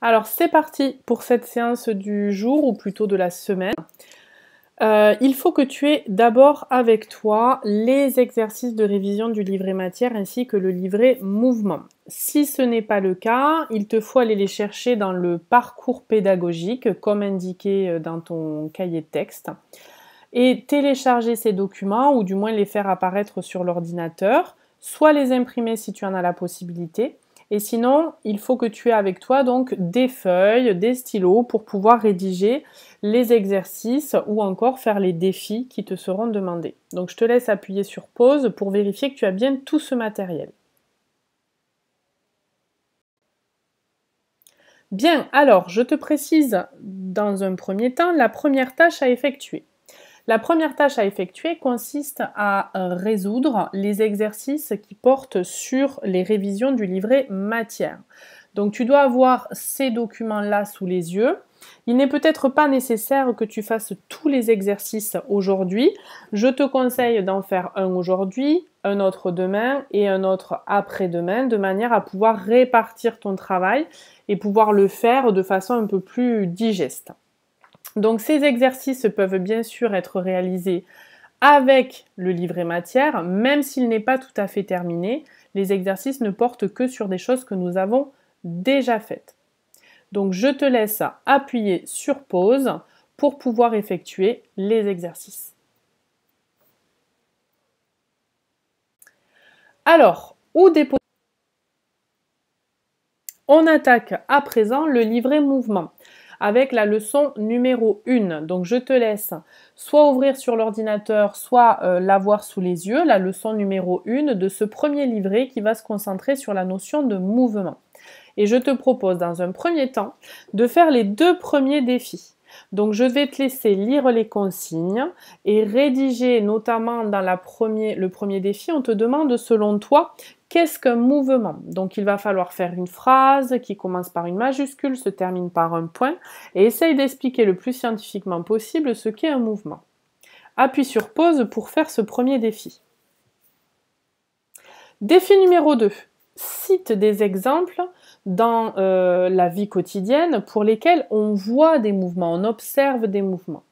Alors c'est parti pour cette séance du jour ou plutôt de la semaine. Il faut que tu aies d'abord avec toi les exercices de révision du livret matière ainsi que le livret mouvement. Si ce n'est pas le cas, il te faut aller les chercher dans le parcours pédagogique comme indiqué dans ton cahier de texte et télécharger ces documents ou du moins les faire apparaître sur l'ordinateur, soit les imprimer si tu en as la possibilité. Et sinon, il faut que tu aies avec toi donc des feuilles, des stylos pour pouvoir rédiger les exercices ou encore faire les défis qui te seront demandés. Donc je te laisse appuyer sur pause pour vérifier que tu as bien tout ce matériel. Bien, alors je te précise dans un premier temps la première tâche à effectuer. La première tâche à effectuer consiste à résoudre les exercices qui portent sur les révisions du livret matière. Donc tu dois avoir ces documents-là sous les yeux. Il n'est peut-être pas nécessaire que tu fasses tous les exercices aujourd'hui. Je te conseille d'en faire un aujourd'hui, un autre demain et un autre après-demain, de manière à pouvoir répartir ton travail et pouvoir le faire de façon un peu plus digeste. Donc ces exercices peuvent bien sûr être réalisés avec le livret matière, même s'il n'est pas tout à fait terminé. Les exercices ne portent que sur des choses que nous avons déjà faites. Donc je te laisse appuyer sur pause pour pouvoir effectuer les exercices. Alors, où déposer? On attaque à présent le livret mouvement avec la leçon numéro 1. Donc je te laisse soit ouvrir sur l'ordinateur, soit l'avoir sous les yeux, la leçon numéro 1 de ce premier livret qui va se concentrer sur la notion de mouvement. Et je te propose dans un premier temps de faire les deux premiers défis. Donc je vais te laisser lire les consignes et rédiger, notamment dans le premier défi, on te demande selon toi qu'est-ce qu'un mouvement. Donc il va falloir faire une phrase qui commence par une majuscule, se termine par un point et essaye d'expliquer le plus scientifiquement possible ce qu'est un mouvement. Appuie sur pause pour faire ce premier défi. Défi numéro 2. Cite des exemples dans la vie quotidienne pour lesquels on voit des mouvements, on observe des mouvements.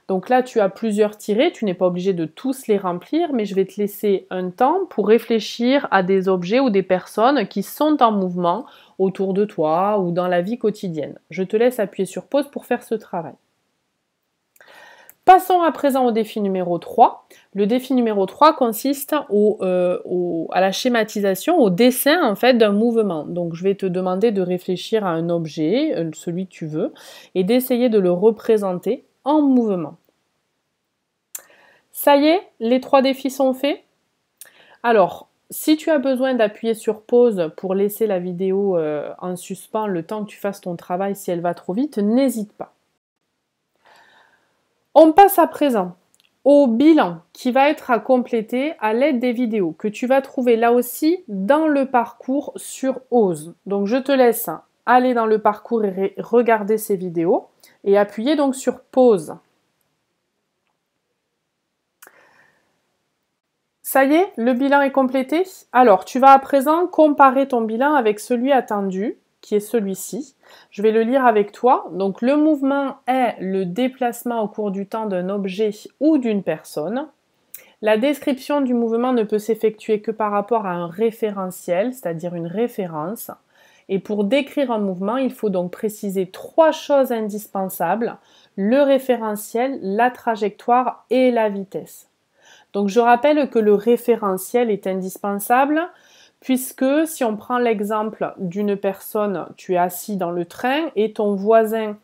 Donc là, tu as plusieurs tirets, tu n'es pas obligé de tous les remplir, mais je vais te laisser un temps pour réfléchir à des objets ou des personnes qui sont en mouvement autour de toi ou dans la vie quotidienne. Je te laisse appuyer sur pause pour faire ce travail. Passons à présent au défi numéro 3. Le défi numéro 3 consiste à la schématisation, au dessin en fait d'un mouvement. Donc je vais te demander de réfléchir à un objet, celui que tu veux, et d'essayer de le représenter en mouvement. Ça y est, les 3 défis sont faits. Alors, si tu as besoin d'appuyer sur pause pour laisser la vidéo en suspens le temps que tu fasses ton travail, si elle va trop vite, n'hésite pas. On passe à présent au bilan qui va être à compléter à l'aide des vidéos que tu vas trouver là aussi dans le parcours sur OSE. Donc je te laisse aller dans le parcours et regarder ces vidéos et appuyer donc sur pause. Ça y est, le bilan est complété. Alors tu vas à présent comparer ton bilan avec celui attendu, qui est celui-ci. Je vais le lire avec toi. Donc le mouvement est le déplacement au cours du temps d'un objet ou d'une personne. La description du mouvement ne peut s'effectuer que par rapport à un référentiel, c'est-à-dire une référence. Et pour décrire un mouvement, il faut donc préciser 3 choses indispensables: le référentiel, la trajectoire et la vitesse. Donc je rappelle que le référentiel est indispensable puisque si on prend l'exemple d'une personne, tu es assis dans le train et ton voisin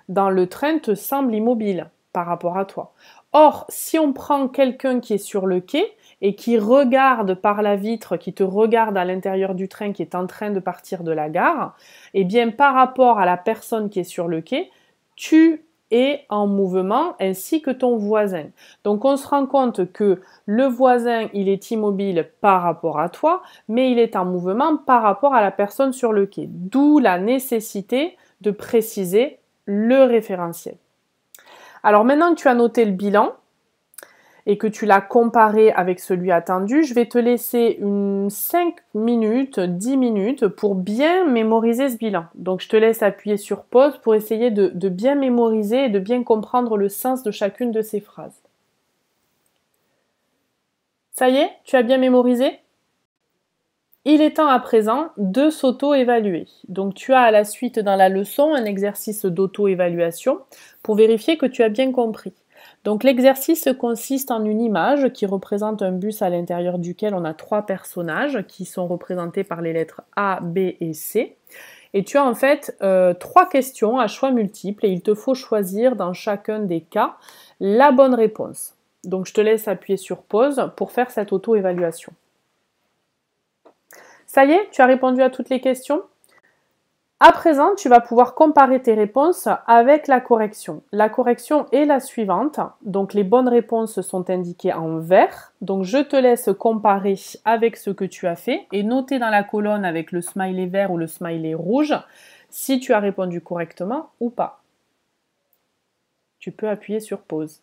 dans le train te semble immobile par rapport à toi. Or, si on prend quelqu'un qui est sur le quai et qui regarde par la vitre, qui te regarde à l'intérieur du train qui est en train de partir de la gare, eh bien par rapport à la personne qui est sur le quai, tu es en mouvement ainsi que ton voisin. Donc on se rend compte que le voisin, il est immobile par rapport à toi, mais il est en mouvement par rapport à la personne sur le quai. D'où la nécessité de préciser le référentiel. Alors maintenant que tu as noté le bilan, et que tu l'as comparé avec celui attendu, je vais te laisser 5 minutes, 10 minutes pour bien mémoriser ce bilan. Donc je te laisse appuyer sur pause pour essayer de bien mémoriser et de bien comprendre le sens de chacune de ces phrases. Ça y est, tu as bien mémorisé ? Il est temps à présent de s'auto-évaluer. Donc tu as à la suite dans la leçon un exercice d'auto-évaluation pour vérifier que tu as bien compris. Donc l'exercice consiste en une image qui représente un bus à l'intérieur duquel on a 3 personnages qui sont représentés par les lettres A, B et C. Et tu as en fait 3 questions à choix multiples et il te faut choisir dans chacun des cas la bonne réponse. Donc je te laisse appuyer sur pause pour faire cette auto-évaluation. Ça y est, tu as répondu à toutes les questions ? À présent, tu vas pouvoir comparer tes réponses avec la correction. La correction est la suivante. Donc les bonnes réponses sont indiquées en vert. Donc je te laisse comparer avec ce que tu as fait et noter dans la colonne avec le smiley vert ou le smiley rouge si tu as répondu correctement ou pas. Tu peux appuyer sur pause.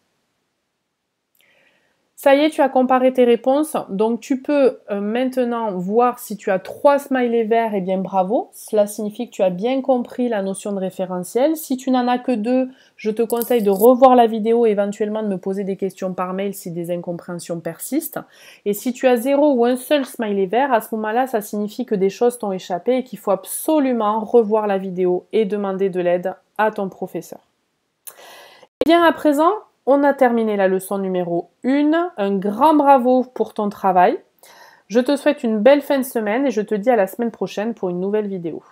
Ça y est, tu as comparé tes réponses, donc tu peux maintenant voir si tu as 3 smileys verts, et bien bravo, cela signifie que tu as bien compris la notion de référentiel. Si tu n'en as que 2, je te conseille de revoir la vidéo et éventuellement de me poser des questions par mail si des incompréhensions persistent. Et si tu as 0 ou un seul smiley vert, à ce moment-là, ça signifie que des choses t'ont échappé et qu'il faut absolument revoir la vidéo et demander de l'aide à ton professeur. Et bien à présent, on a terminé la leçon numéro 1. Un grand bravo pour ton travail. Je te souhaite une belle fin de semaine et je te dis à la semaine prochaine pour une nouvelle vidéo.